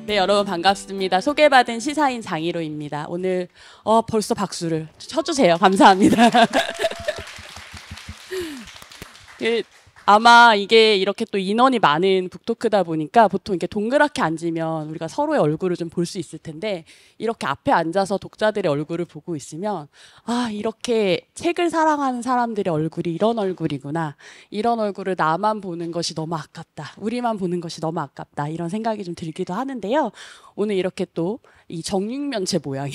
네, 여러분 반갑습니다. 소개받은 시사인 장희로입니다. 오늘 벌써 박수를 쳐주세요. 감사합니다. 아마 이게 이렇게 또 인원이 많은 북토크다 보니까 보통 이렇게 동그랗게 앉으면 우리가 서로의 얼굴을 좀 볼 수 있을 텐데, 이렇게 앞에 앉아서 독자들의 얼굴을 보고 있으면 아, 이렇게 책을 사랑하는 사람들의 얼굴이 이런 얼굴이구나, 이런 얼굴을 나만 보는 것이 너무 아깝다, 우리만 보는 것이 너무 아깝다, 이런 생각이 좀 들기도 하는데요. 오늘 이렇게 또 이 정육면체 모양의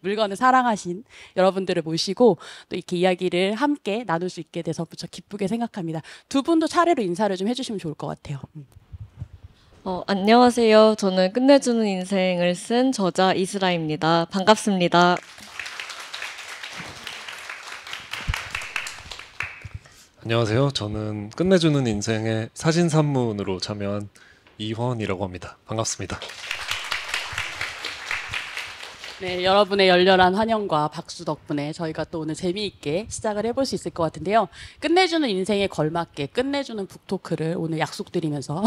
물건을 사랑하신 여러분들을 모시고 또 이렇게 이야기를 함께 나눌 수 있게 돼서 무척 기쁘게 생각합니다. 두 분도 차례로 인사를 좀 해주시면 좋을 것 같아요. 안녕하세요. 저는 끝내주는 인생을 쓴 저자 이슬아입니다. 반갑습니다. 안녕하세요. 저는 끝내주는 인생의 사진산문으로 참여한 이헌이라고 합니다. 반갑습니다. 네, 여러분의 열렬한 환영과 박수 덕분에 저희가 또 오늘 재미있게 시작을 해볼 수 있을 것 같은데요. 끝내주는 인생에 걸맞게 끝내주는 북토크를 오늘 약속드리면서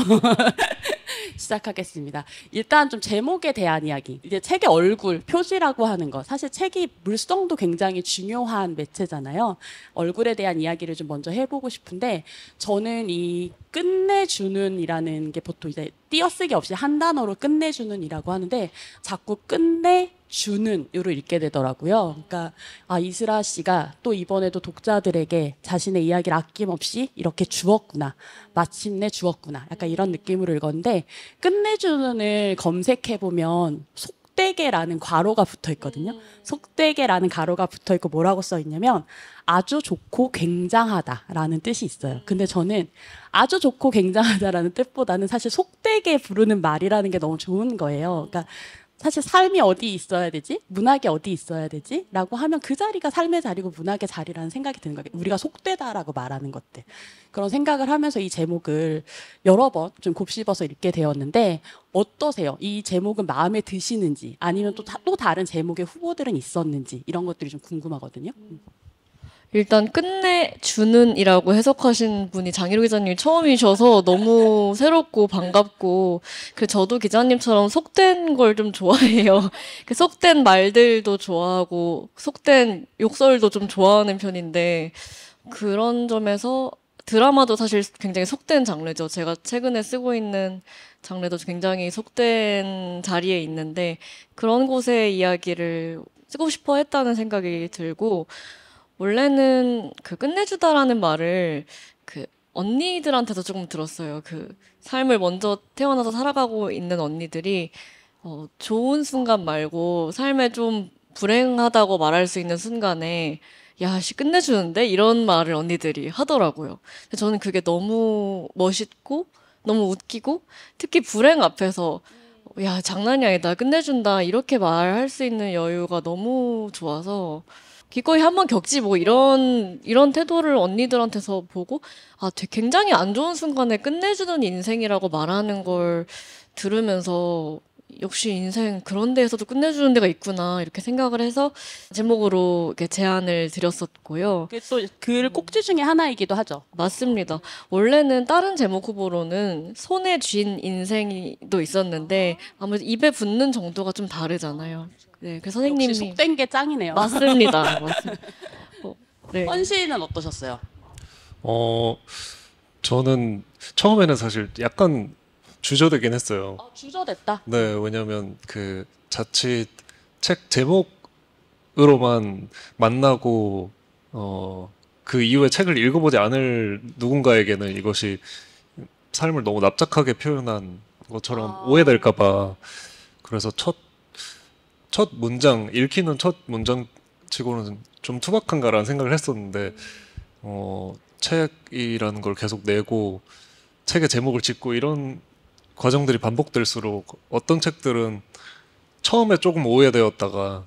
시작하겠습니다. 일단 좀 제목에 대한 이야기. 이제 책의 얼굴, 표지라고 하는 것. 사실 책이 물성도 굉장히 중요한 매체잖아요. 얼굴에 대한 이야기를 좀 먼저 해보고 싶은데, 저는 이 끝내주는 이라는 게 보통 이제 띄어쓰기 없이 한 단어로 끝내주는 이라고 하는데, 자꾸 끝내주는 으로 읽게 되더라고요. 그러니까 이슬아 씨가 또 이번에도 독자들에게 자신의 이야기를 아낌없이 이렇게 주었구나, 마침내 주었구나, 약간 이런 느낌으로 읽었는데, 끝내주는을 검색해보면 속되게라는 괄호가 붙어 있거든요. 속되게라는 괄호가 붙어 있고 뭐라고 써 있냐면 아주 좋고 굉장하다라는 뜻이 있어요. 근데 저는 아주 좋고 굉장하다라는 뜻보다는 사실 속되게 부르는 말이라는 게 너무 좋은 거예요. 그러니까 사실 삶이 어디 있어야 되지? 문학이 어디 있어야 되지? 라고 하면 그 자리가 삶의 자리고 문학의 자리라는 생각이 드는 거예요. 우리가 속되다라고 말하는 것들. 그런 생각을 하면서 이 제목을 여러 번 좀 곱씹어서 읽게 되었는데, 어떠세요? 이 제목은 마음에 드시는지, 아니면 또 다른 제목의 후보들은 있었는지, 이런 것들이 좀 궁금하거든요. 일단 끝내주는 이라고 해석하신 분이 장희로 기자님이 처음이셔서 너무 새롭고 반갑고, 저도 기자님처럼 속된 걸 좀 좋아해요. 속된 말들도 좋아하고 속된 욕설도 좀 좋아하는 편인데, 그런 점에서 드라마도 사실 굉장히 속된 장르죠. 제가 최근에 쓰고 있는 장르도 굉장히 속된 자리에 있는데, 그런 곳의 이야기를 쓰고 싶어 했다는 생각이 들고, 원래는 끝내주다라는 말을 언니들한테도 조금 들었어요. 삶을 먼저 태어나서 살아가고 있는 언니들이 좋은 순간 말고 삶에 좀 불행하다고 말할 수 있는 순간에 야, 씨 끝내주는데? 이런 말을 언니들이 하더라고요. 저는 그게 너무 멋있고 너무 웃기고, 특히 불행 앞에서 야, 장난이 아니다, 끝내준다, 이렇게 말할 수 있는 여유가 너무 좋아서 기꺼이 한번 겪지 뭐, 이런 태도를 언니들한테서 보고 굉장히 안 좋은 순간에 끝내주는 인생이라고 말하는 걸 들으면서 역시 인생 그런 데에서도 끝내주는 데가 있구나, 이렇게 생각을 해서 제목으로 이렇게 제안을 드렸었고요. 그게 또 글 꼭지 중에 하나이기도 하죠. 맞습니다. 원래는 다른 제목 후보로는 손에 쥔 인생이도 있었는데 아무래도 입에 붙는 정도가 좀 다르잖아요. 네, 그 선생님이 역시 속된 게 짱이네요. 맞습니다. 맞습니다. 네. 헌 씨는 어떠셨어요? 저는 처음에는 사실 약간 주저되긴 했어요. 주저됐다. 네, 왜냐면 자칫 책 제목으로만 만나고 그 이후에 책을 읽어보지 않을 누군가에게는 이것이 삶을 너무 납작하게 표현한 것처럼 오해될까봐, 그래서 첫 문장, 읽히는 첫 문장 치고는 좀 투박한가라는 생각을 했었는데, 책이라는 걸 계속 내고 책의 제목을 짓고 이런 과정들이 반복될수록 어떤 책들은 처음에 조금 오해되었다가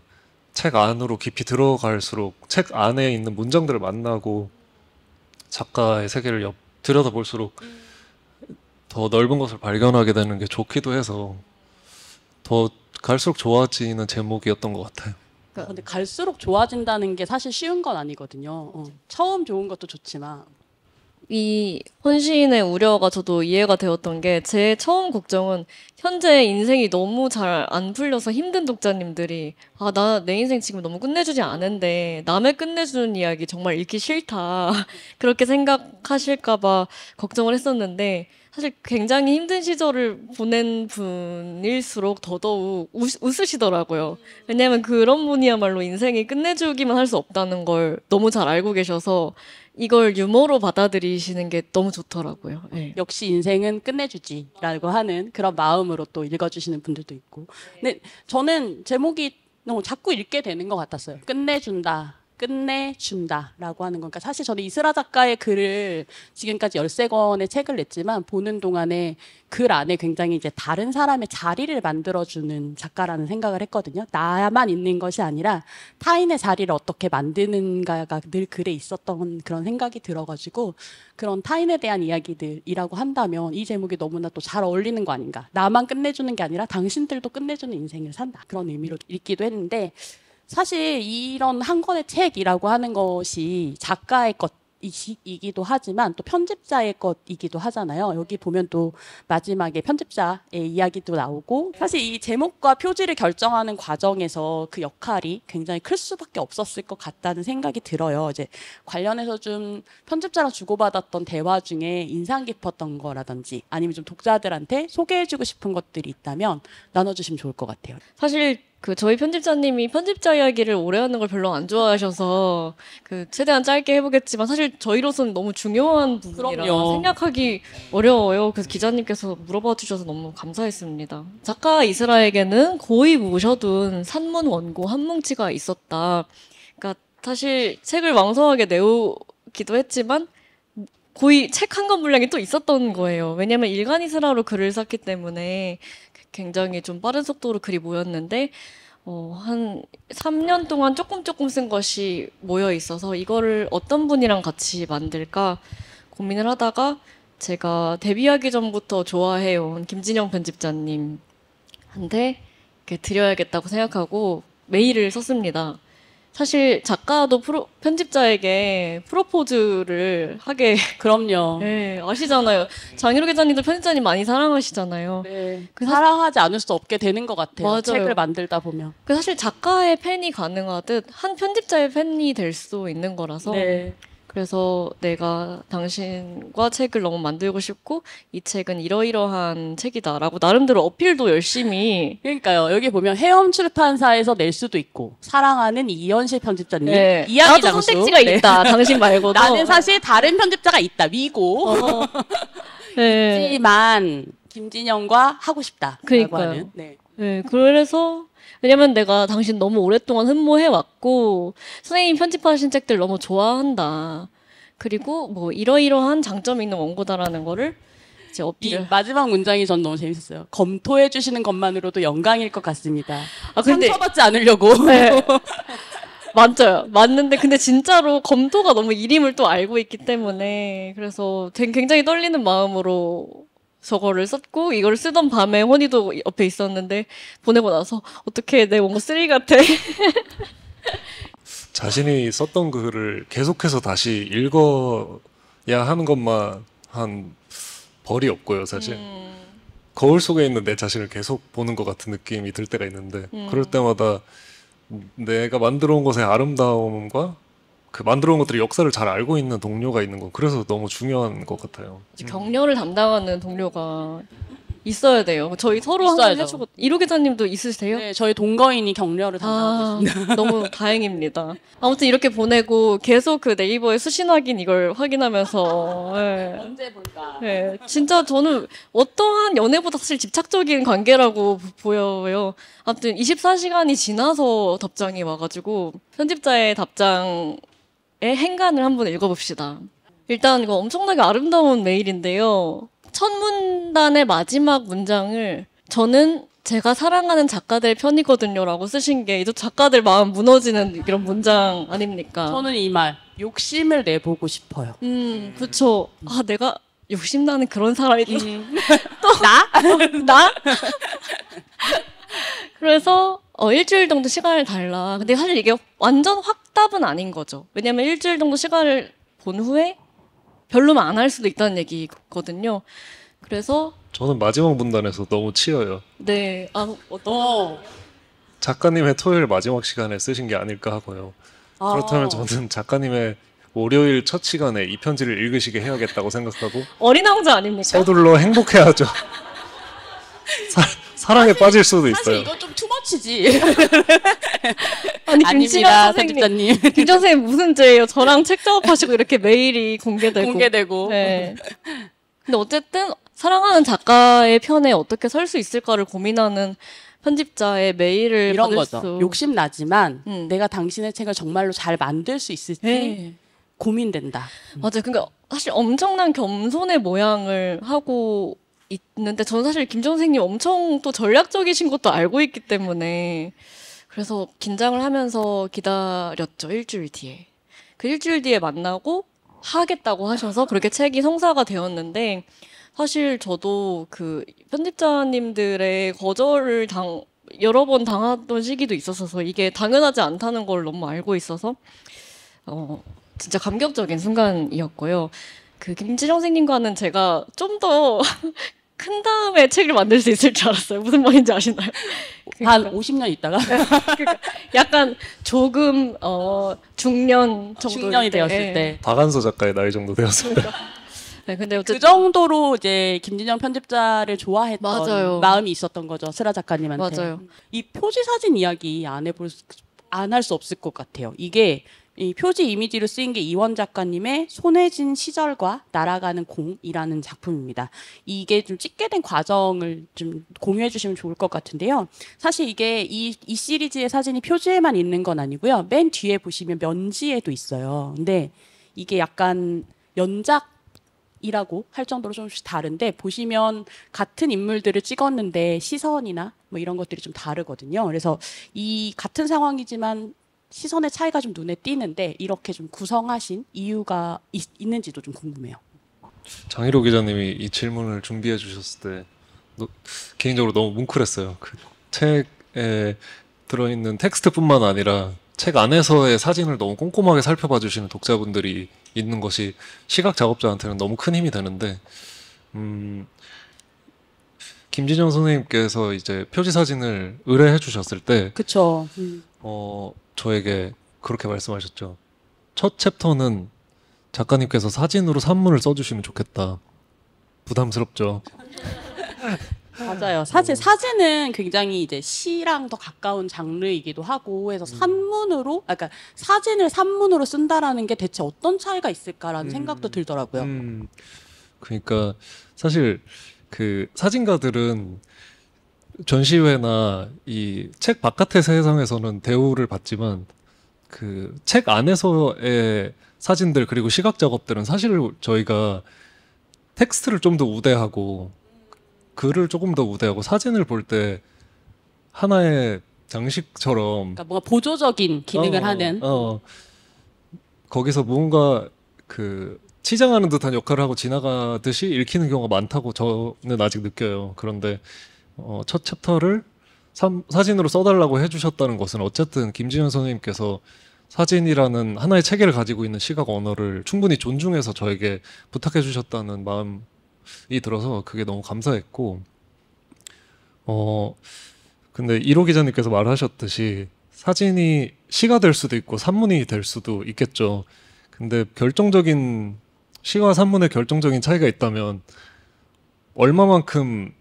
책 안으로 깊이 들어갈수록 책 안에 있는 문장들을 만나고 작가의 세계를 들여다볼수록 더 넓은 것을 발견하게 되는 게 좋기도 해서 더 갈수록 좋아지는 제목이었던 것 같아요. 근데 갈수록 좋아진다는 게 사실 쉬운 건 아니거든요. 처음 좋은 것도 좋지만 이 혼시인의 우려가 저도 이해가 되었던 게 제 처음 걱정은 현재 인생이 너무 잘 안 풀려서 힘든 독자님들이 내 인생 지금 너무 끝내주지 않은데 남의 끝내주는 이야기 정말 읽기 싫다. 그렇게 생각하실까 봐 걱정을 했었는데 사실 굉장히 힘든 시절을 보낸 분일수록 더더욱 웃으시더라고요. 왜냐면 그런 분이야말로 인생이 끝내주기만 할 수 없다는 걸 너무 잘 알고 계셔서 이걸 유머로 받아들이시는 게 너무 좋더라고요. 네. 역시 인생은 끝내주지라고 하는 그런 마음으로 또 읽어주시는 분들도 있고. 근데 저는 제목이 너무 자꾸 읽게 되는 것 같았어요. 끝내준다. 끝내준다라고 하는 거니까 사실 저는 이슬아 작가의 글을 지금까지 13권의 책을 냈지만 보는 동안에 글 안에 굉장히 이제 다른 사람의 자리를 만들어주는 작가라는 생각을 했거든요. 나만 있는 것이 아니라 타인의 자리를 어떻게 만드는가가 늘 글에 있었던 그런 생각이 들어가지고 그런 타인에 대한 이야기들이라고 한다면 이 제목이 너무나 또 잘 어울리는 거 아닌가. 나만 끝내주는 게 아니라 당신들도 끝내주는 인생을 산다. 그런 의미로 읽기도 했는데 사실 이런 한 권의 책이라고 하는 것이 작가의 것이기도 하지만 또 편집자의 것이기도 하잖아요. 여기 보면 또 마지막에 편집자의 이야기도 나오고 사실 이 제목과 표지를 결정하는 과정에서 그 역할이 굉장히 클 수밖에 없었을 것 같다는 생각이 들어요. 이제 관련해서 좀 편집자랑 주고받았던 대화 중에 인상 깊었던 거라든지 아니면 좀 독자들한테 소개해주고 싶은 것들이 있다면 나눠주시면 좋을 것 같아요. 사실 저희 편집자님이 편집자 이야기를 오래 하는 걸 별로 안 좋아하셔서 최대한 짧게 해보겠지만 사실 저희로서는 너무 중요한 부분이라 그럼요. 생각하기 어려워요. 그래서 기자님께서 물어봐 주셔서 너무 감사했습니다. 작가 이슬아에게는 고이 모셔둔 산문 원고 한 뭉치가 있었다. 그러니까 사실 책을 왕성하게 내오기도 했지만 고이 책 한 권 분량이 또 있었던 거예요. 왜냐면 일간 이슬아로 글을 썼기 때문에 굉장히 좀 빠른 속도로 글이 모였는데 한 3년 동안 조금 쓴 것이 모여 있어서 이거를 어떤 분이랑 같이 만들까 고민을 하다가 제가 데뷔하기 전부터 좋아해온 김진영 편집자님한테 이렇게 드려야겠다고 생각하고 메일을 썼습니다. 사실 작가도 편집자에게 프로포즈를 하게 그럼요. 네, 아시잖아요. 장희로 기자님도 편집자님 많이 사랑하시잖아요. 네. 사랑하지 않을 수 없게 되는 것 같아요. 맞아요. 책을 만들다 보면. 사실 작가의 팬이 가능하듯 한 편집자의 팬이 될 수 있는 거라서 네. 그래서 내가 당신과 책을 너무 만들고 싶고 이 책은 이러이러한 책이다라고 나름대로 어필도 열심히 그러니까요. 여기 보면 해엄 출판사에서 낼 수도 있고 사랑하는 이현실 편집자님 네. 이야기 나도 장수. 선택지가 네. 있다. 당신 말고도 나는 사실 다른 편집자가 있다. 위고. 네. 하지만 김진영과 하고 싶다. 그러니까요. 하는. 네. 네, 그래서 왜냐면 내가 당신 너무 오랫동안 흠모해왔고 선생님이 편집하신 책들 너무 좋아한다. 그리고 뭐 이러이러한 장점이 있는 원고다라는 거를 이제 이 어필을. 마지막 문장이 전 너무 재밌었어요. 검토해 주시는 것만으로도 영광일 것 같습니다. 근데 상처받지 않으려고. 네. 맞아요. 맞는데 근데 진짜로 검토가 너무 일임을 또 알고 있기 때문에 그래서 굉장히 떨리는 마음으로 저거를 썼고 이걸 쓰던 밤에 혼이도 옆에 있었는데 보내고 나서 어떻게 내 원고 쓰레기 같아. 자신이 썼던 글을 계속해서 다시 읽어야 하는 것만 한 벌이 없고요, 사실. 거울 속에 있는 내 자신을 계속 보는 것 같은 느낌이 들 때가 있는데 그럴 때마다 내가 만들어 온 것의 아름다움과 그 만들어 온 것들이 역사를 잘 알고 있는 동료가 있는 건 그래서 너무 중요한 것 같아요. 격려를 담당하는 동료가 있어야 돼요. 저희 서로 있어야죠. 항상 해주고 이루 기자님도 있으세요? 네, 저희 동거인이 격려를 담당하고 있습니다. 너무 다행입니다. 아무튼 이렇게 보내고 계속 네이버에 수신 확인 이걸 확인하면서 언제 볼까? 진짜 저는 어떠한 연애보다 사실 집착적인 관계라고 보여요. 아무튼 24시간이 지나서 답장이 와가지고 편집자의 답장의 행간을 한번 읽어봅시다. 일단 이거 엄청나게 아름다운 메일인데요. 첫 문단의 마지막 문장을 저는 제가 사랑하는 작가들 편이거든요 라고 쓰신 게 이제 작가들 마음 무너지는 이런 문장 아닙니까? 저는 이 말 욕심을 내보고 싶어요. 그쵸. 내가 욕심나는 그런 사람이 또 나? 나? 그래서 일주일 정도 시간을 달라. 근데 사실 이게 완전 확답은 아닌 거죠. 왜냐면 일주일 정도 시간을 본 후에 별로면 안 할 수도 있다는 얘기거든요. 그래서 저는 마지막 문단에서 너무 치여요. 네, 어. 작가님의 토요일 마지막 시간에 쓰신 게 아닐까 하고요. 아. 그렇다면 저는 작가님의 월요일 첫 시간에 이 편지를 읽으시게 해야겠다고 생각하고 어린 왕자 아닙니까? 서둘러 행복해야죠. 사랑에 빠질 수도 사실 있어요. 이건 좀 투머치지. 아니 아닙니다, 김치란 선생님, 편집자님. 김 선생님 무슨 죄예요? 저랑 책 작업하시고 이렇게 메일이 공개되고. 공개되고. 네. 근데 어쨌든 사랑하는 작가의 편에 어떻게 설 수 있을까를 고민하는 편집자의 메일을 이런 받을 거죠. 수. 욕심 나지만 음. 내가 당신의 책을 정말로 잘 만들 수 있을지 네. 고민된다. 맞아요. 그러니까 사실 엄청난 겸손의 모양을 하고 있는데 저는 사실 김 선생님 엄청 또 전략적이신 것도 알고 있기 때문에 그래서 긴장을 하면서 기다렸죠. 일주일 뒤에. 그 일주일 뒤에 만나고 하겠다고 하셔서 그렇게 책이 성사가 되었는데 사실 저도 그 편집자님들의 거절을 여러 번 당하던 시기도 있었어서 이게 당연하지 않다는 걸 너무 알고 있어서 진짜 감격적인 순간이었고요. 그 김지정 선생님과는 제가 좀 더 큰 다음에 책을 만들 수 있을 줄 알았어요. 무슨 말인지 아시나요? 한 50년 있다가 그러니까 약간 조금 중년 정도 중년이 되었을 때. 박한서 작가의 나이 정도 되었어요. 네, 근데 그 어쨌든 정도로 이제 김진영 편집자를 좋아했던 맞아요. 마음이 있었던 거죠. 슬아 작가님한테. 맞아요. 이 표지 사진 이야기 안 할 수 없을 것 같아요. 이게 이 표지 이미지로 쓰인 게 이원 작가님의 손혜진 시절과 날아가는 공이라는 작품입니다. 이게 좀 찍게 된 과정을 좀 공유해 주시면 좋을 것 같은데요. 사실 이게 이 시리즈의 사진이 표지에만 있는 건 아니고요. 맨 뒤에 보시면 면지에도 있어요. 근데 이게 약간 연작이라고 할 정도로 좀씩 다른데 보시면 같은 인물들을 찍었는데 시선이나 뭐 이런 것들이 좀 다르거든요. 그래서 이 같은 상황이지만 시선의 차이가 좀 눈에 띄는데 이렇게 좀 구성하신 이유가 있는지도 좀 궁금해요. 장희로 기자님이 이 질문을 준비해 주셨을 때 개인적으로 너무 뭉클했어요. 그 책에 들어있는 텍스트뿐만 아니라 책 안에서의 사진을 너무 꼼꼼하게 살펴봐 주시는 독자분들이 있는 것이 시각 작업자한테는 너무 큰 힘이 되는데 김진영 선생님께서 이제 표지 사진을 의뢰해 주셨을 때 그렇죠. 저에게 그렇게 말씀하셨죠. 첫 챕터는 작가님께서 사진으로 산문을 써주시면 좋겠다. 부담스럽죠. 맞아요. 사진은 굉장히 이제 시랑 더 가까운 장르이기도 하고 해서 그러니까 사진을 산문으로 쓴다라는 게 대체 어떤 차이가 있을까라는 생각도 들더라고요. 그러니까 사실 그 사진가들은 전시회나 이 책 바깥의 세상에서는 대우를 받지만 그 책 안에서의 사진들 그리고 시각 작업들은 사실 저희가 텍스트를 좀 더 우대하고 글을 조금 더 우대하고 사진을 볼 때 하나의 장식처럼 그러니까 뭔가 보조적인 기능을 하는. 거기서 무언가 그 치장하는 듯한 역할을 하고 지나가듯이 읽히는 경우가 많다고 저는 아직 느껴요. 그런데 첫 챕터를 사진으로 써달라고 해주셨다는 것은 어쨌든 김지현 선생님께서 사진이라는 하나의 체계를 가지고 있는 시각 언어를 충분히 존중해서 저에게 부탁해 주셨다는 마음이 들어서 그게 너무 감사했고 근데 1호 기자님께서 말하셨듯이 사진이 시가 될 수도 있고 산문이 될 수도 있겠죠. 근데 결정적인 시와 산문의 결정적인 차이가 있다면 얼마만큼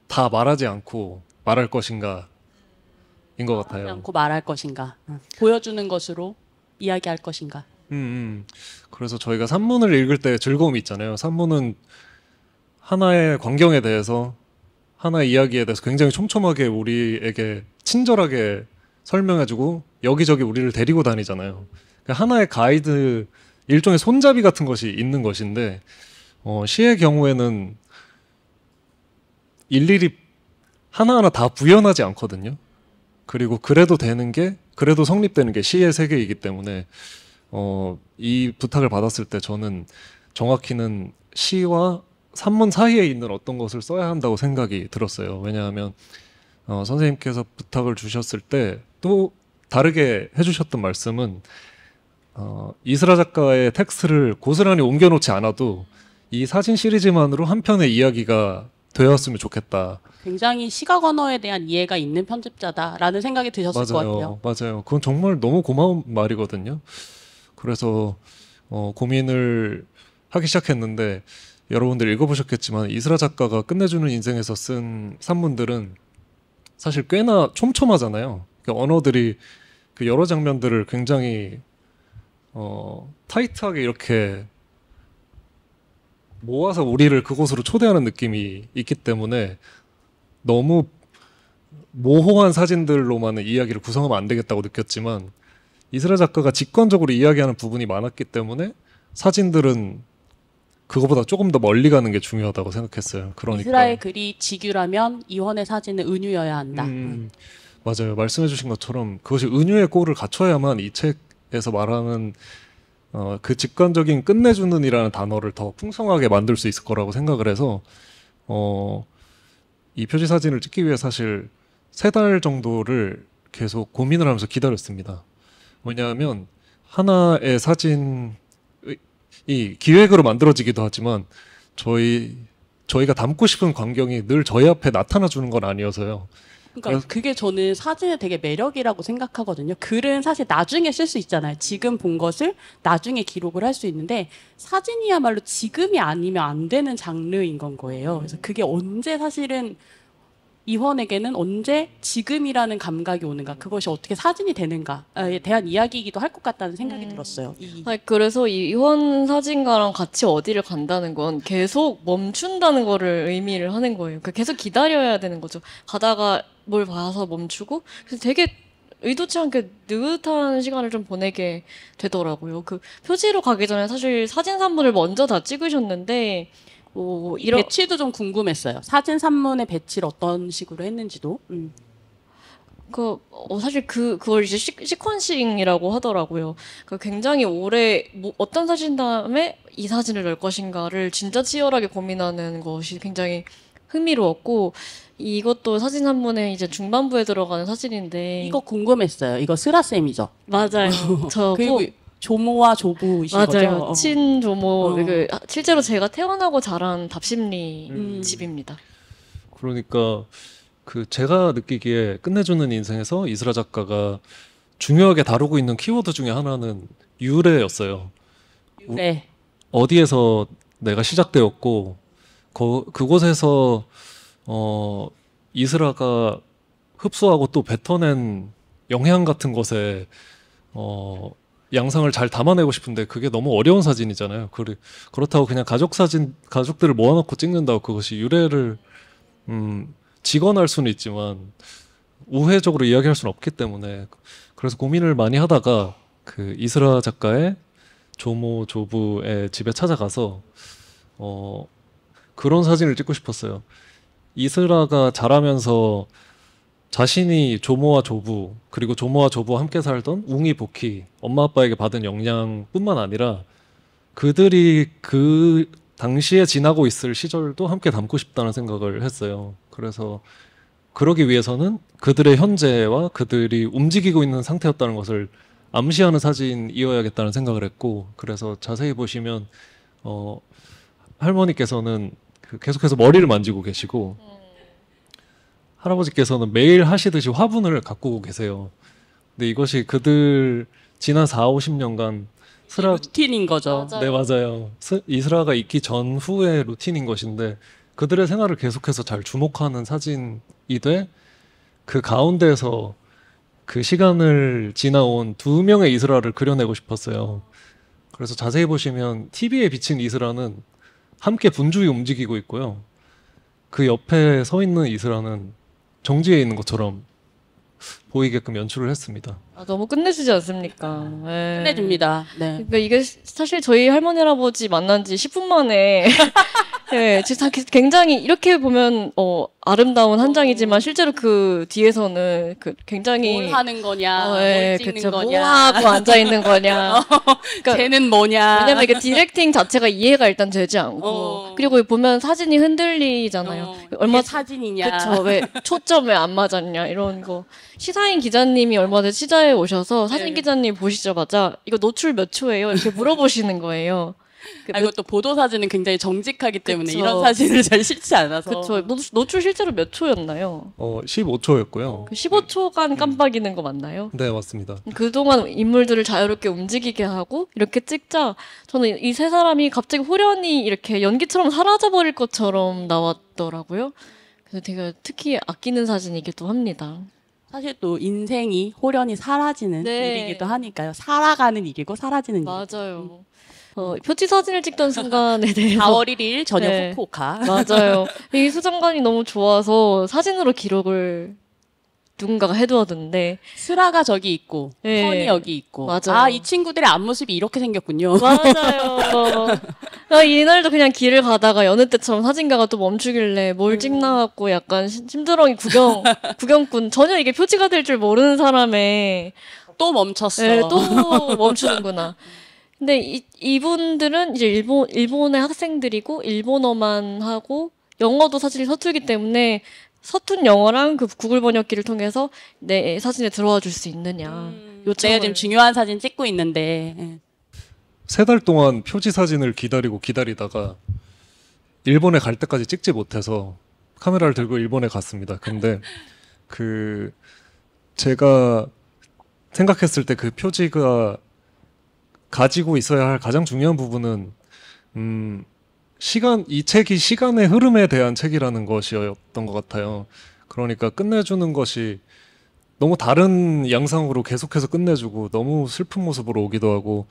다 말하지 않고 말할 것인가인 것 같아요. 말하지 않고 말할 것인가, 보여주는 것으로 이야기할 것인가. 그래서 저희가 산문을 읽을 때 즐거움이 있잖아요. 산문은 하나의 광경에 대해서 하나의 이야기에 대해서 굉장히 촘촘하게 우리에게 친절하게 설명해주고 여기저기 우리를 데리고 다니잖아요. 그러니까 하나의 가이드, 일종의 손잡이 같은 것이 있는 것인데 시의 경우에는 일일이 하나하나 다 구현하지 않거든요. 그리고 그래도 성립되는 게 시의 세계이기 때문에 이 부탁을 받았을 때 저는 정확히는 시와 산문 사이에 있는 어떤 것을 써야 한다고 생각이 들었어요. 왜냐하면 선생님께서 부탁을 주셨을 때 또 다르게 해주셨던 말씀은 이스라 작가의 텍스트를 고스란히 옮겨놓지 않아도 이 사진 시리즈만으로 한 편의 이야기가 되었으면 좋겠다. 굉장히 시각 언어에 대한 이해가 있는 편집자다라는 생각이 드셨을 것 같아요. 맞아요. 그건 정말 너무 고마운 말이거든요. 그래서 고민을 하기 시작했는데 여러분들 읽어보셨겠지만 이스라 작가가 끝내주는 인생에서 쓴 산문들은 사실 꽤나 촘촘하잖아요. 그러니까 언어들이 그 여러 장면들을 굉장히 타이트하게 이렇게 모아서 우리를 그곳으로 초대하는 느낌이 있기 때문에 너무 모호한 사진들로만은 이야기를 구성하면 안 되겠다고 느꼈지만 이스라 작가가 직관적으로 이야기하는 부분이 많았기 때문에 사진들은 그거보다 조금 더 멀리 가는 게 중요하다고 생각했어요. 그러니까 이스라의 글이 직유라면 이원의 사진은 은유여야 한다. 맞아요. 말씀해주신 것처럼 그것이 은유의 꼴을 갖춰야만 이 책에서 말하는 그 직관적인 끝내주는이라는 단어를 더 풍성하게 만들 수 있을 거라고 생각을 해서 이 표지 사진을 찍기 위해 사실 3달 정도를 계속 고민을 하면서 기다렸습니다. 왜냐하면 하나의 사진이 기획으로 만들어지기도 하지만 저희가 담고 싶은 광경이 늘 저희 앞에 나타나 주는 건 아니어서요. 그러니까 그게 저는 사진의 되게 매력이라고 생각하거든요. 글은 사실 나중에 쓸 수 있잖아요. 지금 본 것을 나중에 기록을 할 수 있는데 사진이야말로 지금이 아니면 안 되는 장르인 건 거예요. 그래서 그게 언제 사실은 이원에게는 언제 지금이라는 감각이 오는가, 그것이 어떻게 사진이 되는가에 대한 이야기이기도 할 것 같다는 생각이 들었어요. 아니, 그래서 이원 사진가랑 같이 어디를 간다는 건 계속 멈춘다는 거를 의미를 하는 거예요. 그러니까 계속 기다려야 되는 거죠. 가다가 뭘 봐서 멈추고, 그래서 되게 의도치 않게 느긋한 시간을 좀 보내게 되더라고요. 그 표지로 가기 전에 사실 사진 산문을 먼저 다 찍으셨는데, 이런 배치도 좀 궁금했어요. 사진 산문의 배치를 어떤 식으로 했는지도. 사실 그걸 이제 시퀀싱이라고 하더라고요. 굉장히 오래 어떤 사진 다음에 이 사진을 넣을 것인가를 진짜 치열하게 고민하는 것이 굉장히 흥미로웠고, 이것도 사진 산문의 이제 중반부에 들어가는 사진인데. 이거 궁금했어요. 이거 스라쌤이죠. 맞아요. 그리고 조모와 조부이신 맞아요. 거죠? 친조모. 실제로 제가 태어나고 자란 답심리 집입니다. 그러니까 제가 느끼기에 끝내주는 인생에서 이스라 작가가 중요하게 다루고 있는 키워드 중에 하나는 유래였어요. 유래. 어디에서 내가 시작되었고 그곳에서 이스라가 흡수하고 또 뱉어낸 영향 같은 것에 양상을 잘 담아내고 싶은데 그게 너무 어려운 사진이잖아요. 그렇다고 그냥 가족들을 모아놓고 찍는다고 그것이 유래를 직언할 수는 있지만 우회적으로 이야기할 수는 없기 때문에, 그래서 고민을 많이 하다가 그 이스라 작가의 조모 조부의 집에 찾아가서 그런 사진을 찍고 싶었어요. 이스라가 자라면서 자신이 조모와 조부, 그리고 조모와 조부와 함께 살던 웅이 보키, 엄마 아빠에게 받은 영향뿐만 아니라 그들이 그 당시에 지나고 있을 시절도 함께 담고 싶다는 생각을 했어요. 그래서 그러기 위해서는 그들의 현재와 그들이 움직이고 있는 상태였다는 것을 암시하는 사진이어야겠다는 생각을 했고, 그래서 자세히 보시면 할머니께서는 계속해서 머리를 만지고 계시고 할아버지께서는 매일 하시듯이 화분을 가꾸고 계세요. 근데 이것이 그들 지난 40-50년간 루틴인 거죠. 맞아요. 네, 맞아요. 이스라가 있기 전후의 루틴인 것인데 그들의 생활을 계속해서 잘 주목하는 사진이 돼 그 가운데에서 그 시간을 지나온 2명의 이스라를 그려내고 싶었어요. 그래서 자세히 보시면 TV에 비친 이스라는 함께 분주히 움직이고 있고요. 그 옆에 서 있는 이스라는 정지해 있는 것처럼 보이게끔 연출을 했습니다. 너무 끝내주지 않습니까? 네. 끝내줍니다. 네. 그러니까 이게 사실 저희 할머니 할아버지 만난 지 10분 만에 네, 진짜 굉장히 이렇게 보면 아름다운 한 장이지만 실제로 그 뒤에서는 굉장히 뭘 하는 거냐, 네, 뭘 찍는 그쵸. 거냐, 뭐 하고 앉아 있는 거냐. 그러니까 쟤는 뭐냐. 왜냐면 이게 디렉팅 자체가 이해가 일단 되지 않고, 그리고 보면 사진이 흔들리잖아요. 얼마 사진이냐. 그쵸. 왜 초점 왜 안 맞았냐 이런 거. 시사인 기자님이 얼마 전에 시사회 회사에 오셔서 사진 네. 기자님 보시자마자 이거 노출 몇 초예요? 이렇게 물어보시는 거예요. 그 아, 이것도 보도 사진은 굉장히 정직하기 때문에 그쵸. 이런 사진을 잘 싫지 않아서. 그쵸. 노출 실제로 몇 초였나요? 15초였고요. 그 15초간 깜빡이는 거 맞나요? 네, 맞습니다. 그동안 인물들을 자유롭게 움직이게 하고 이렇게 찍자 저는 이 세 사람이 갑자기 호련히 이렇게 연기처럼 사라져버릴 것처럼 나왔더라고요. 그래서 되게 특히 아끼는 사진이기도 합니다. 사실 또 인생이 호련히 사라지는 네. 일이기도 하니까요. 살아가는 일이고 사라지는 일. 맞아요. 표지 사진을 찍던 순간에 대해서 4월 1일 저녁 네. 후쿠오카. 맞아요. 이 수정관이 너무 좋아서 사진으로 기록을 누군가가 해두었는데 스라가 저기 있고 네. 턴이 여기 있고. 맞아요. 아, 이 친구들의 앞모습이 이렇게 생겼군요. 맞아요. 이날도 그냥 길을 가다가 여느 때처럼 사진가가 또 멈추길래 뭘 찍나 갖고 약간 심드렁이 구경꾼 전혀 이게 표지가 될 줄 모르는 사람의 또 멈췄어. 네, 또 멈추는구나. 근데 이분들은 이제 일본의 학생들이고 일본어만 하고 영어도 사실 서툴기 때문에 서툰 영어랑 그 구글 번역기를 통해서 내 사진에 들어와 줄 수 있느냐. 요청을. 내가 지금 중요한 사진 찍고 있는데. 예. 3달 동안 표지 사진을 기다리다가 일본에 갈 때까지 찍지 못해서 카메라를 들고 일본에 갔습니다. 근데 그 제가 생각했을 때 그 표지가 가지고 있어야 할 가장 중요한 부분은 이 책이 시간의 흐름에 대한 책이라는 것이었던 것 같아요. 그러니까 끝내주는 것이 너무 다른 양상으로 계속해서 끝내주고 너무 슬픈 모습으로 오기도 하고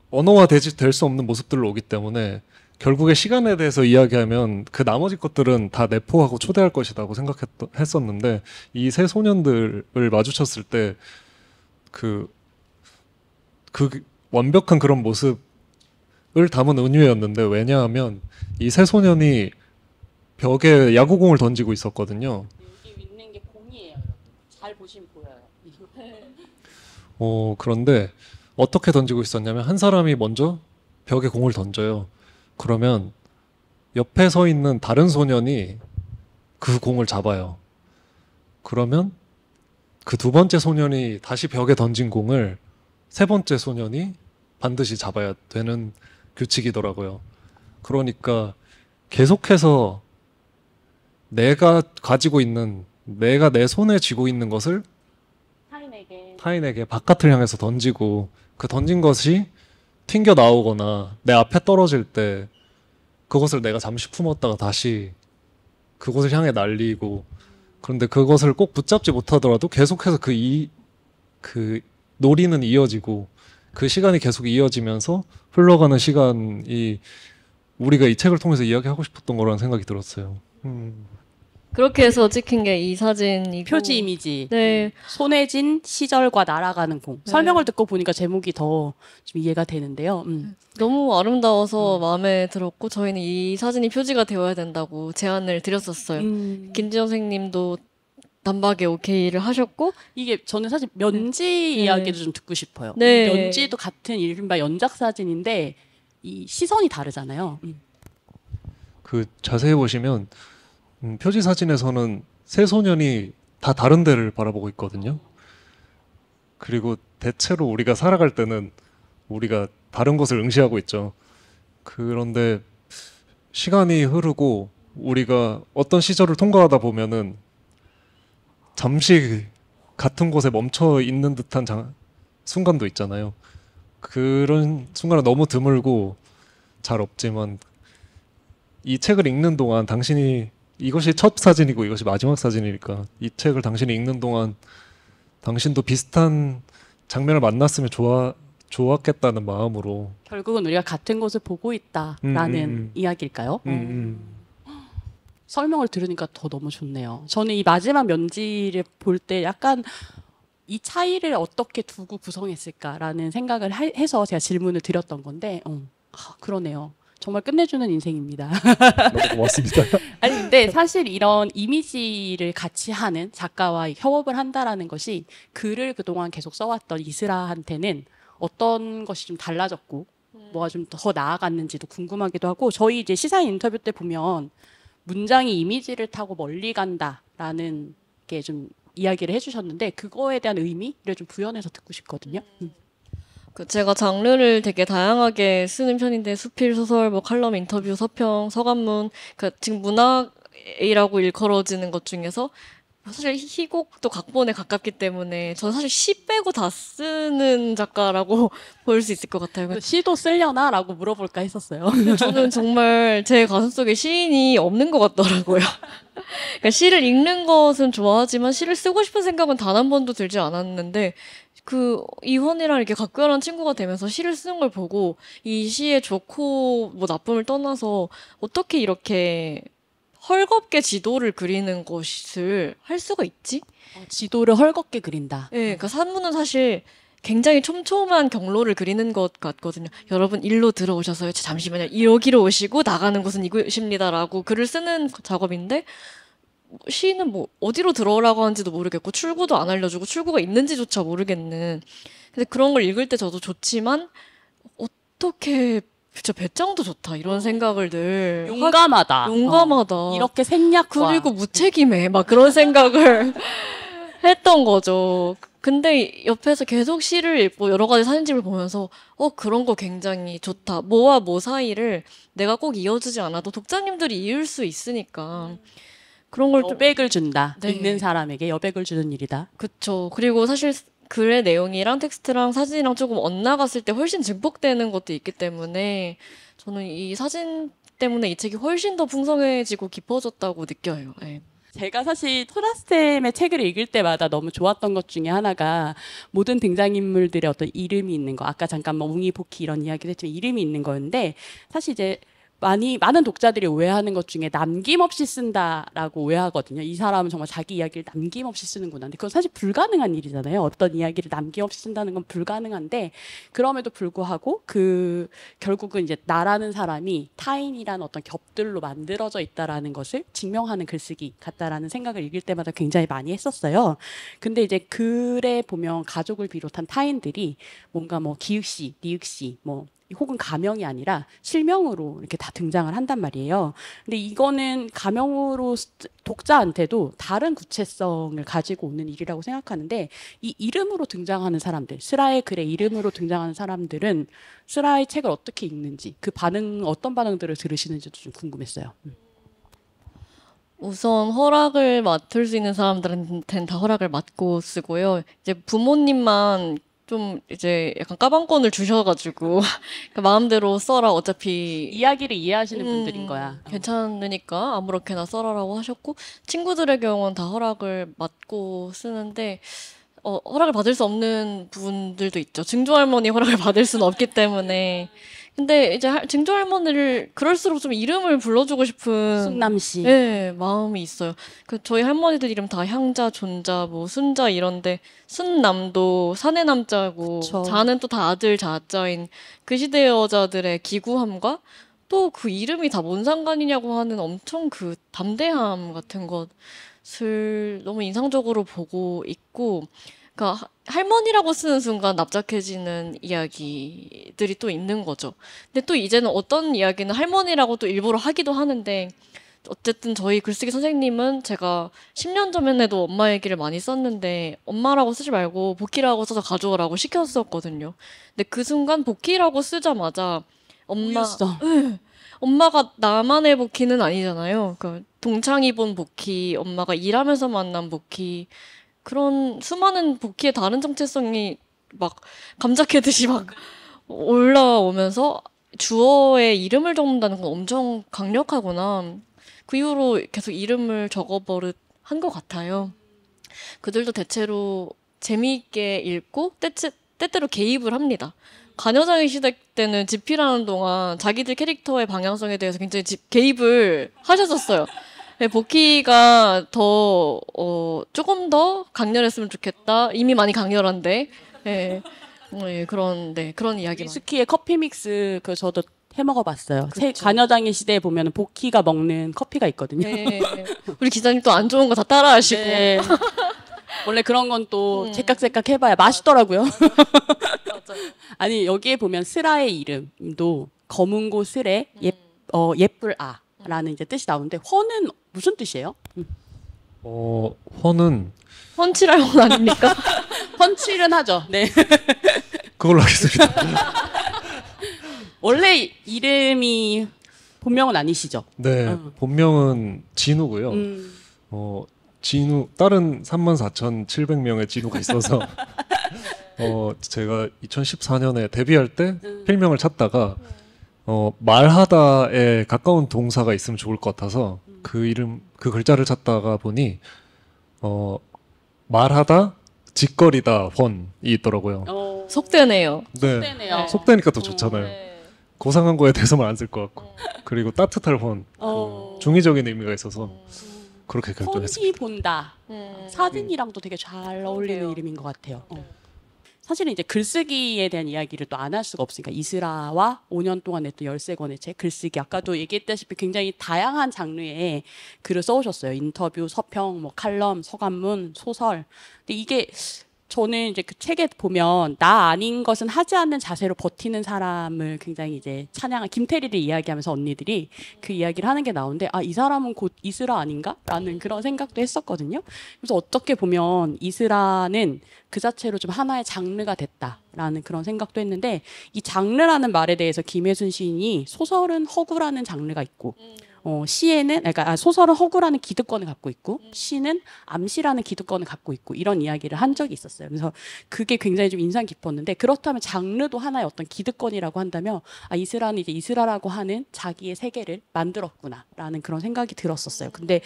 언어화 될 수 없는 모습들로 오기 때문에 결국에 시간에 대해서 이야기하면 그 나머지 것들은 다 내포하고 초대할 것이라고 생각했었는데 이 세 소년들을 마주쳤을 때 그 완벽한 그런 모습을 담은 은유였는데 왜냐하면 이 세 소년이 벽에 야구공을 던지고 있었거든요. 여기 있는 게 공이에요. 잘 보시면 보여요. 그런데 어떻게 던지고 있었냐면 한 사람이 먼저 벽에 공을 던져요. 그러면 옆에 서 있는 다른 소년이 그 공을 잡아요. 그러면 그 두 번째 소년이 다시 벽에 던진 공을 세 번째 소년이 반드시 잡아야 되는 규칙이더라고요. 그러니까 계속해서 내가 내 손에 쥐고 있는 것을 타인에게 바깥을 향해서 던지고 그 던진 것이 튕겨 나오거나 내 앞에 떨어질 때 그것을 내가 잠시 품었다가 다시 그것을 향해 날리고 그런데 그것을 꼭 붙잡지 못하더라도 계속해서 그 놀이는 이어지고 그 시간이 계속 이어지면서 흘러가는 시간이 우리가 이 책을 통해서 이야기하고 싶었던 거라는 생각이 들었어요. 그렇게 해서 찍힌 게 이 사진이고 표지 이미지. 네. 손혜진 시절과 날아가는 공. 설명을 듣고 보니까 제목이 더 좀 이해가 되는데요. 너무 아름다워서 마음에 들었고 저희는 이 사진이 표지가 되어야 된다고 제안을 드렸었어요. 김지현 선생님도 단박에 오케이를 하셨고 이게 저는 사실 면지 이야기도 좀 듣고 싶어요. 네. 면지도 같은 이른바 연작 사진인데 이 시선이 다르잖아요. 그 자세히 보시면 표지 사진에서는 세 소년이 다 다른 데를 바라보고 있거든요. 그리고 대체로 우리가 살아갈 때는 우리가 다른 것을 응시하고 있죠. 그런데 시간이 흐르고 우리가 어떤 시절을 통과하다 보면은 잠시 같은 곳에 멈춰 있는 듯한 순간도 있잖아요. 그런 순간은 너무 드물고 잘 없지만 이 책을 읽는 동안 당신이 이것이 첫 사진이고 이것이 마지막 사진이니까 이 책을 당신이 읽는 동안 당신도 비슷한 장면을 만났으면 좋았겠다는 마음으로 결국은 우리가 같은 곳을 보고 있다라는 이야기일까요? 설명을 들으니까 더 너무 좋네요. 저는 이 마지막 면지를 볼 때 약간 이 차이를 어떻게 두고 구성했을까라는 생각을 해서 제가 질문을 드렸던 건데 그러네요. 정말 끝내주는 인생입니다. 너무 고맙습니다. 아니 근데 사실 이런 이미지를 같이 하는 작가와 협업을 한다라는 것이 글을 그동안 계속 써왔던 이스라한테는 어떤 것이 좀 달라졌고 뭐가 좀 더 나아갔는지도 궁금하기도 하고 저희 이제 시사인 인터뷰 때 보면 문장이 이미지를 타고 멀리 간다라는 게 좀 이야기를 해주셨는데 그거에 대한 의미를 좀 부연해서 듣고 싶거든요. 제가 장르를 되게 다양하게 쓰는 편인데 수필, 소설, 뭐 칼럼, 인터뷰, 서평, 서간문, 지금 문학이라고 일컬어지는 것 중에서 사실 희곡도 각본에 가깝기 때문에 저는 사실 시 빼고 다 쓰는 작가라고 볼 수 있을 것 같아요. 시도 쓰려나라고 물어볼까 했었어요. 저는 정말 제 가슴속에 시인이 없는 것 같더라고요. 그러니까 시를 읽는 것은 좋아하지만 시를 쓰고 싶은 생각은 단 한 번도 들지 않았는데 이원이랑 이렇게 각별한 친구가 되면서 시를 쓰는 걸 보고 이 시의 좋고 뭐 나쁨을 떠나서 어떻게 이렇게 헐겁게 지도를 그리는 것을 할 수가 있지? 지도를 헐겁게 그린다. 네, 그러니까 산문은 사실 굉장히 촘촘한 경로를 그리는 것 같거든요. 여러분 일로 들어오셔서요. 잠시만요. 여기로 오시고 나가는 곳은 이곳입니다라고 글을 쓰는 작업인데 시는 뭐 어디로 들어오라고 하는지도 모르겠고 출구도 안 알려주고 출구가 있는지조차 모르겠는. 근데 그런 걸 읽을 때 저도 좋지만 어떻게 진짜 배짱도 좋다 이런 생각을 늘 용감하다. 용감하다. 이렇게 생략과 그리고 무책임해 막 그런 생각을 했던 거죠. 근데 옆에서 계속 시를 읽고 여러 가지 사진집을 보면서 그런 거 굉장히 좋다. 뭐와 뭐 사이를 내가 꼭 이어주지 않아도 독자님들이 이을 수 있으니까 그런 걸 좀 여백을 준다. 네. 읽는 사람에게 여백을 주는 일이다. 그쵸. 그리고 사실 글의 내용이랑 텍스트랑 사진이랑 조금 엇나갔을 때 훨씬 증폭되는 것도 있기 때문에 저는 이 사진 때문에 이 책이 훨씬 더 풍성해지고 깊어졌다고 느껴요. 네. 제가 사실 토라스템의 책을 읽을 때마다 너무 좋았던 것 중에 하나가 모든 등장인물들의 어떤 이름이 있는 거. 아까 잠깐 뭐 웅이, 포키 이런 이야기도 했지만 이름이 있는 거였는데 사실 이제 많은 독자들이 오해하는 것 중에 남김없이 쓴다라고 오해하거든요. 이 사람은 정말 자기 이야기를 남김없이 쓰는구나. 근데 그건 사실 불가능한 일이잖아요. 어떤 이야기를 남김없이 쓴다는 건 불가능한데 그럼에도 불구하고 결국은 이제 나라는 사람이 타인이란 어떤 겹들로 만들어져 있다라는 것을 증명하는 글쓰기 같다라는 생각을 읽을 때마다 굉장히 많이 했었어요. 근데 이제 글에 보면 가족을 비롯한 타인들이 뭔가 뭐 기읒씨, 니읒씨, 뭐 혹은 가명이 아니라 실명으로 이렇게 다 등장을 한단 말이에요. 근데 이거는 가명으로 독자한테도 다른 구체성을 가지고 오는 일이라고 생각하는데 이 이름으로 등장하는 사람들, 슬아의 글의 이름으로 등장하는 사람들은 슬아의 책을 어떻게 읽는지 어떤 반응들을 들으시는지도 좀 궁금했어요. 우선 허락을 맡을 수 있는 사람들한테는 다 허락을 맡고 쓰고요. 이제 부모님만 좀 이제 약간 까방권을 주셔가지고 그러니까 마음대로 써라 어차피 이야기를 이해하시는 분들인 거야. 괜찮으니까 아무렇게나 써라라고 하셨고 친구들의 경우는 다 허락을 맡고 쓰는데 허락을 받을 수 없는 분들도 있죠. 증조할머니 허락을 받을 수는 없기 때문에 근데 이제 증조할머니를 그럴수록 좀 이름을 불러주고 싶은 순남 씨. 네, 마음이 있어요. 저희 할머니들 이름 다 향자, 존자, 뭐 순자 이런데 순남도 사내 남자고 그쵸. 자는 또 다 아들 자자인 그 시대 여자들의 기구함과 또 그 이름이 다 뭔 상관이냐고 하는 엄청 그 담대함 같은 것을 너무 인상적으로 보고 있고 그러니까 할머니라고 쓰는 순간 납작해지는 이야기들이 또 있는 거죠. 근데 또 이제는 어떤 이야기는 할머니라고 또 일부러 하기도 하는데 어쨌든 저희 글쓰기 선생님은 제가 10년 전에도 엄마 얘기를 많이 썼는데 엄마라고 쓰지 말고 복희라고 써서 가져오라고 시켰었거든요. 근데 그 순간 복희라고 쓰자마자 우였어. 엄마가 나만의 복희는 아니잖아요. 그러니까 동창이 본 복희, 엄마가 일하면서 만난 복희 그런 수많은 복희의 다른 정체성이 막 감자캐듯이 막 올라오면서 주어의 이름을 적는다는 건 엄청 강력하구나. 그 이후로 계속 이름을 적어버릇 한 것 같아요. 그들도 대체로 재미있게 읽고 때때로 개입을 합니다. 가녀장의 시대 때는 집필하는 동안 자기들 캐릭터의 방향성에 대해서 굉장히 개입을 하셨었어요. 네, 복희가 조금 더 강렬했으면 좋겠다. 이미 많이 강렬한데. 네, 그런 이야기. 위스키의 커피 믹스 저도 해 먹어봤어요. 가녀장의 시대에 보면 복희가 먹는 커피가 있거든요. 네, 우리 기자님 또 안 좋은 거 다 따라하시고. 네. 원래 그런 건 또 제깍제깍 해봐야 맛있더라고요. 아니 여기에 보면 슬아의 이름도 검은고 슬에 예쁠 아라는 이제 뜻이 나오는데 허는 무슨 뜻이에요? 헌은 펀치랄 혼 아닙니까? 펀치는 하죠. 네. 그걸로 하겠습니다. 원래 이름이 본명은 아니시죠? 네, 본명은 진우고요. 진우 다른 34,700명의 진우가 있어서 제가 2014년에 데뷔할 때 필명을 찾다가 말하다에 가까운 동사가 있으면 좋을 것 같아서 그 글자를 찾다가 보니 말하다 직거리다 헌이 있더라고요. 속되네요. 네, 속되네요. 속되니까 더 좋잖아요. 네. 고상한 거에 대해서만 안 쓸 것 같고 그리고 따뜻할 헌 중의적인 의미가 있어서 그렇게 결정했습니다. 폰이 본다. 사진이랑도 되게 잘 어울리는 그러게요. 이름인 것 같아요. 사실은 이제 글쓰기에 대한 이야기를 또 안 할 수가 없으니까 이스라와 5년 동안 냈던 13권의 책 글쓰기 아까도 얘기했다시피 굉장히 다양한 장르의 글을 써오셨어요. 인터뷰, 서평, 뭐 칼럼, 서간문, 소설. 근데 이게 저는 이제 그 책에 보면 나 아닌 것은 하지 않는 자세로 버티는 사람을 굉장히 이제 찬양한 김태리를 이야기하면서 언니들이 그 이야기를 하는 게 나오는데 아, 이 사람은 곧 이스라 아닌가? 라는 그런 생각도 했었거든요. 그래서 어떻게 보면 이스라는 그 자체로 좀 하나의 장르가 됐다라는 그런 생각도 했는데 이 장르라는 말에 대해서 김혜순 시인이 소설은 허구라는 장르가 있고 시에는 그러니까 소설은 허구라는 기득권을 갖고 있고 시는 암시라는 기득권을 갖고 있고 이런 이야기를 한 적이 있었어요. 그래서 그게 굉장히 좀 인상 깊었는데 그렇다면 장르도 하나의 어떤 기득권이라고 한다면 아 이스라는 이제 이스라라고 하는 자기의 세계를 만들었구나라는 그런 생각이 들었었어요. 근데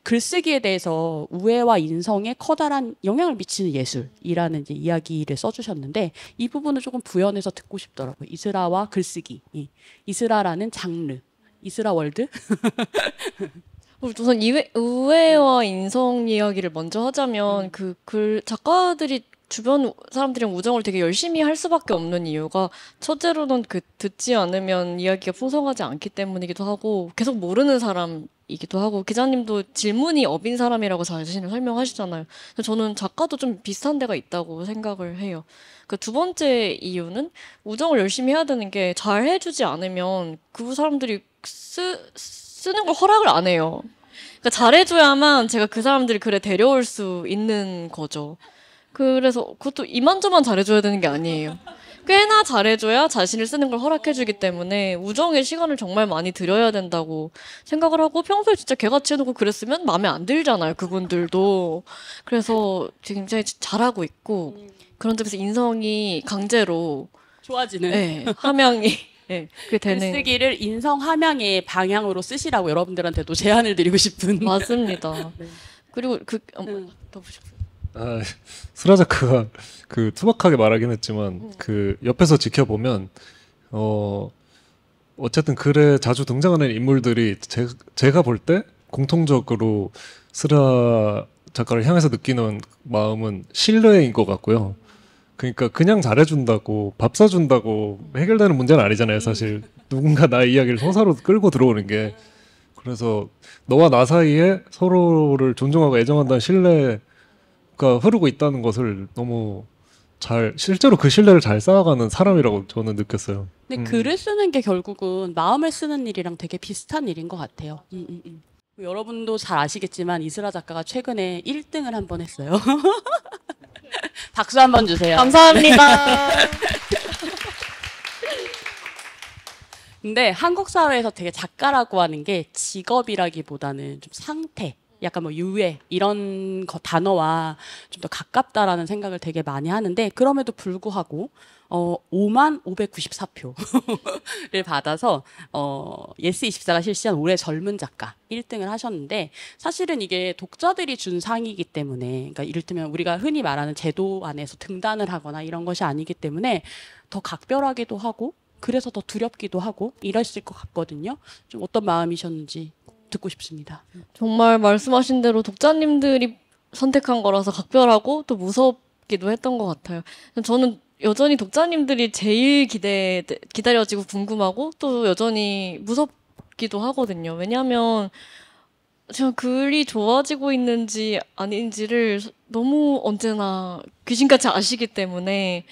글쓰기에 대해서 우애와 인성에 커다란 영향을 미치는 예술이라는 이제 이야기를 써주셨는데 이 부분을 조금 부연해서 듣고 싶더라고요. 이스라와 글쓰기, 이스라라는 장르. 이스라 월드? 우선 우애와 인성 이야기를 먼저 하자면 그 작가들이 주변 사람들이랑 우정을 되게 열심히 할 수밖에 없는 이유가 첫째로는 그 듣지 않으면 이야기가 풍성하지 않기 때문이기도 하고 계속 모르는 사람이기도 하고 기자님도 질문이 업인 사람이라고 자신을 설명하시잖아요. 그래서 저는 작가도 좀 비슷한 데가 있다고 생각을 해요. 그 두 번째 이유는 우정을 열심히 해야 되는 게 잘 해주지 않으면 그 사람들이 쓰는 걸 허락을 안 해요. 그러니까 잘해줘야만 제가 그 사람들이 글에 데려올 수 있는 거죠. 그래서 그것도 이만저만 잘해줘야 되는 게 아니에요. 꽤나 잘해줘야 자신을 쓰는 걸 허락해주기 때문에 우정의 시간을 정말 많이 들여야 된다고 생각을 하고 평소에 진짜 개같이 해놓고 그랬으면 마음에 안 들잖아요. 그분들도. 그래서 굉장히 잘하고 있고 그런 점에서 인성이 강제로 좋아지는. 네, 함양이 네, 그게 되는 글쓰기를 인성 함양의 방향으로 쓰시라고 여러분들한테도 제안을 드리고 싶은. 맞습니다. 네. 그리고 더 보십시오. 스라 작가가 그 투박하게 말하긴 했지만 그 옆에서 지켜보면 어쨌든 글에 자주 등장하는 인물들이 제가 볼 때 공통적으로 스라 작가를 향해서 느끼는 마음은 신뢰인 것 같고요. 그러니까 그냥 잘해준다고 밥 사준다고 해결되는 문제는 아니잖아요. 사실 누군가 나의 이야기를 서사로 끌고 들어오는 게. 그래서 너와 나 사이에 서로를 존중하고 애정한다는 신뢰가 흐르고 있다는 것을 너무 실제로 그 신뢰를 잘 쌓아가는 사람이라고 저는 느꼈어요. 근데 글을 쓰는 게 결국은 마음을 쓰는 일이랑 되게 비슷한 일인 것 같아요. 여러분도 잘 아시겠지만 이스라 작가가 최근에 1등을 한 번 했어요. 박수 한번 주세요. 감사합니다. 근데 한국 사회에서 되게 작가라고 하는 게 직업이라기보다는 좀 상태, 약간 뭐 유해 이런 단어와 좀 더 가깝다라는 생각을 되게 많이 하는데 그럼에도 불구하고 55,594표를 받아서 예스24가 실시한 올해 젊은 작가 1등을 하셨는데 사실은 이게 독자들이 준 상이기 때문에 그러니까 이를테면 우리가 흔히 말하는 제도 안에서 등단을 하거나 이런 것이 아니기 때문에 더 각별하기도 하고 그래서 더 두렵기도 하고 이랬을 것 같거든요. 좀 어떤 마음이셨는지 듣고 싶습니다. 정말 말씀하신 대로 독자님들이 선택한 거라서 각별하고 또 무섭기도 했던 것 같아요. 저는 여전히 독자님들이 제일 기다려지고 궁금하고 또 여전히 무섭기도 하거든요. 왜냐하면 제가 글이 좋아지고 있는지 아닌지를 너무 언제나 귀신같이 아시기 때문에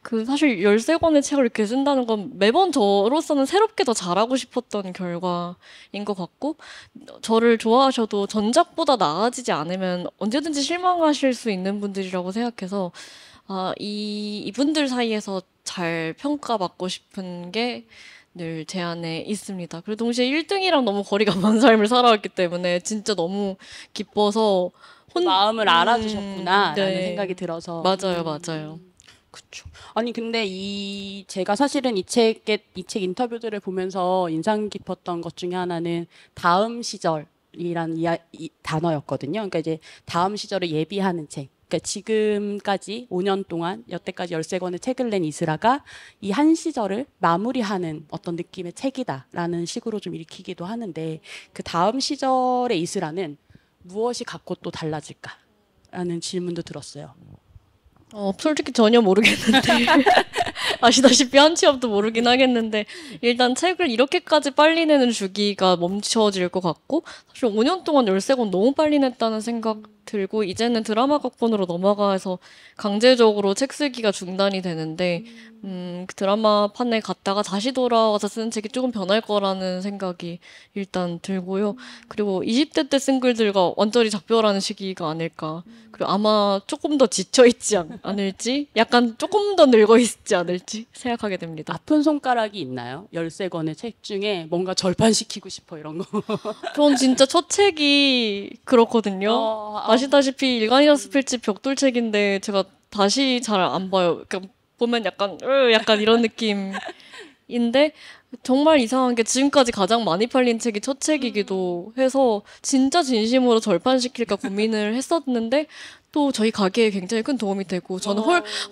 그 사실 13권의 책을 이렇게 쓴다는 건 매번 저로서는 새롭게 더 잘하고 싶었던 결과인 것 같고, 저를 좋아하셔도 전작보다 나아지지 않으면 언제든지 실망하실 수 있는 분들이라고 생각해서 이분들 사이에서 잘 평가받고 싶은 게 늘 제 안에 있습니다. 그리고 동시에 1등이랑 너무 거리가 먼 삶을 살아왔기 때문에 진짜 너무 기뻐서 마음을 알아주셨구나라는 네. 생각이 들어서. 맞아요, 맞아요. 그쵸. 아니 근데 제가 사실은 이 책 인터뷰들을 보면서 인상 깊었던 것 중에 하나는 다음 시절이란 단어였거든요. 그러니까 이제 다음 시절을 예비하는 책. 그러니까 지금까지 5년 동안 여태까지 13권의 책을 낸 이스라가 이 한 시절을 마무리하는 어떤 느낌의 책이다라는 식으로 좀 읽히기도 하는데, 그 다음 시절의 이스라는 무엇이 갖고 또 달라질까라는 질문도 들었어요. 솔직히 전혀 모르겠는데 아시다시피 한 치 앞도 모르긴 하겠는데, 일단 책을 이렇게까지 빨리 내는 주기가 멈춰질 것 같고, 사실 5년 동안 13권 너무 빨리 냈다는 생각 들고, 이제는 드라마 각본으로 넘어가서 강제적으로 책 쓰기가 중단이 되는데, 그 드라마 판에 갔다가 다시 돌아와서 쓰는 책이 조금 변할 거라는 생각이 일단 들고요. 그리고 20대 때 쓴 글들과 완전히 작별하는 시기가 아닐까. 그리고 아마 조금 더 지쳐있지 않을지, 약간 조금 더 늙어있지 않을지 생각하게 됩니다. 아픈 손가락이 있나요? 13권의 책 중에 뭔가 절판시키고 싶어 이런 거. 전 진짜 첫 책이 그렇거든요. 아시다시피 일간이라스 필집 벽돌책인데 제가 다시 잘 안 봐요. 그러니까 보면 약간 이런 느낌인데, 정말 이상한 게 지금까지 가장 많이 팔린 책이 첫 책이기도 해서 진짜 진심으로 절판시킬까 고민을 했었는데, 또 저희 가게에 굉장히 큰 도움이 되고, 저는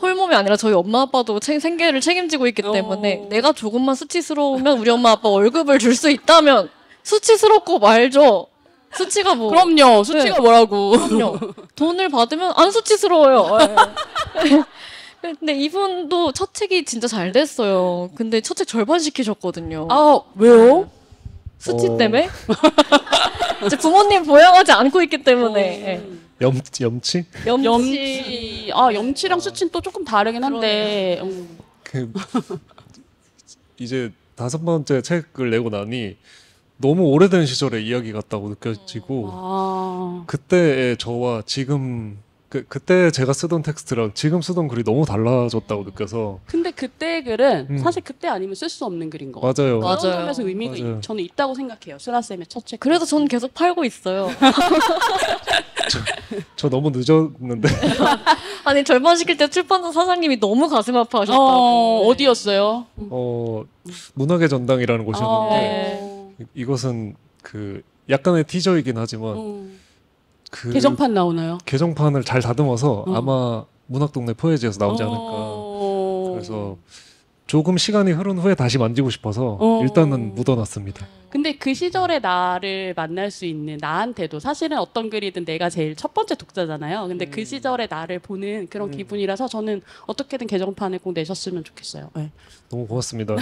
홀몸이 아니라 저희 엄마 아빠도 생계를 책임지고 있기 때문에 내가 조금만 수치스러우면 우리 엄마 아빠 월급을 줄 수 있다면 수치스럽고 말죠. 수치가 뭐. 그럼요. 수치가 뭐라고. 그럼요. 돈을 받으면 안 수치스러워요. 근데 이분도 첫 책이 진짜 잘 됐어요. 근데 첫 책 절반시키셨거든요. 왜요? 수치 때문에? 이제 부모님 보양하지 않고 있기 때문에. 예. 염치? 염치. 염치랑 수치는 또 조금 다르긴 한데. 그 이제 5번째 책을 내고 나니 너무 오래된 시절의 이야기 같다고 느껴지고, 그때의 저와 지금 그때 제가 쓰던 텍스트랑 지금 쓰던 글이 너무 달라졌다고 느껴서. 근데 그때의 글은 사실 그때 아니면 쓸 수 없는 글인 거 맞아요. 그런 점에서 의미가 저는 있다고 생각해요. 수라쌤의 첫 책. 그래도 저는 계속 팔고 있어요. 저 너무 늦었는데. 아니, 절반시킬 때 출판사 사장님이 너무 가슴 아파하셨다고. 어디였어요? 문학의 전당이라는 곳이었는데, 네. 이것은 그 약간의 티저이긴 하지만 그 개정판 나오나요? 개정판을 잘 다듬어서 아마 문학동네 포에지에서 나오지 않을까. 그래서 조금 시간이 흐른 후에 다시 만지고 싶어서 일단은 묻어놨습니다. 근데 그 시절의 나를 만날 수 있는, 나한테도 사실은 어떤 글이든 내가 제일 첫 번째 독자잖아요. 근데 그 시절의 나를 보는 그런 기분이라서 저는 어떻게든 개정판을 꼭 내셨으면 좋겠어요. 네. 너무 고맙습니다.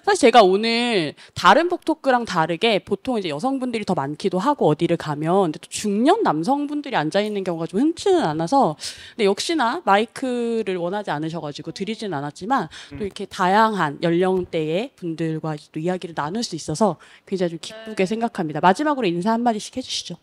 사실 제가 오늘 다른 북토크랑 다르게 보통 이제 여성분들이 더 많기도 하고 어디를 가면, 근데 또 중년 남성분들이 앉아 있는 경우가 좀 흔치는 않아서, 근데 역시나 마이크를 원하지 않으셔가지고 드리진 않았지만 또 이렇게 다양한 연령대의 분들과 또 이야기를 나눌 수 있어서 굉장히 좀 기쁘게 생각합니다. 마지막으로 인사 한마디씩 해주시죠.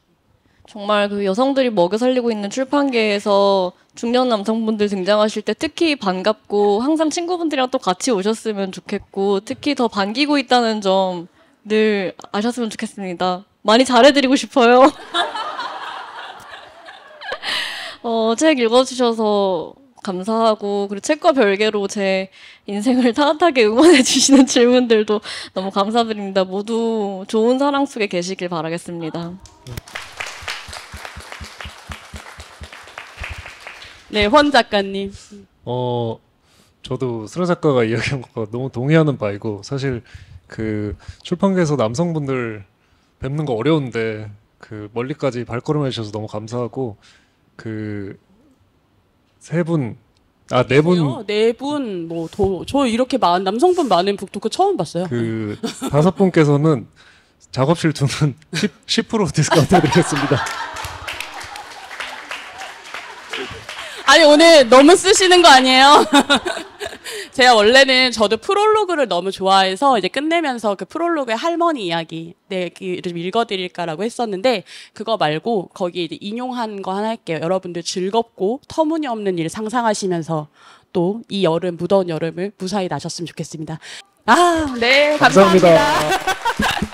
정말 그 여성들이 먹여 살리고 있는 출판계에서 중년 남성분들 등장하실 때 특히 반갑고, 항상 친구분들이랑 또 같이 오셨으면 좋겠고, 특히 더 반기고 있다는 점 늘 아셨으면 좋겠습니다. 많이 잘해드리고 싶어요. 책 읽어주셔서 감사하고, 그리고 책과 별개로 제 인생을 따뜻하게 응원해 주시는 질문들도 너무 감사드립니다. 모두 좋은 사랑 속에 계시길 바라겠습니다. 네, 권 작가님. 저도 수라 작가가 이야기한 것과 너무 동의하는 바이고, 사실 그 출판계에서 남성분들 뵙는 거 어려운데 그 멀리까지 발걸음해 주셔서 너무 감사하고, 그 네 분, 저 이렇게 남성분 많은 북토크 처음 봤어요. 그 5분께서는 작업실 두는 10% 디스카운트 드리겠습니다. 아니 오늘 너무 쓰시는 거 아니에요? 제가 원래는 저도 프롤로그를 너무 좋아해서 이제 끝내면서 그 프롤로그의 할머니 이야기 좀 읽어드릴까라고 했었는데 그거 말고 거기 이제 인용한 거 하나 할게요. 여러분들 즐겁고 터무니없는 일 상상하시면서 또 이 여름 무더운 여름을 무사히 나셨으면 좋겠습니다. 아, 네, 감사합니다.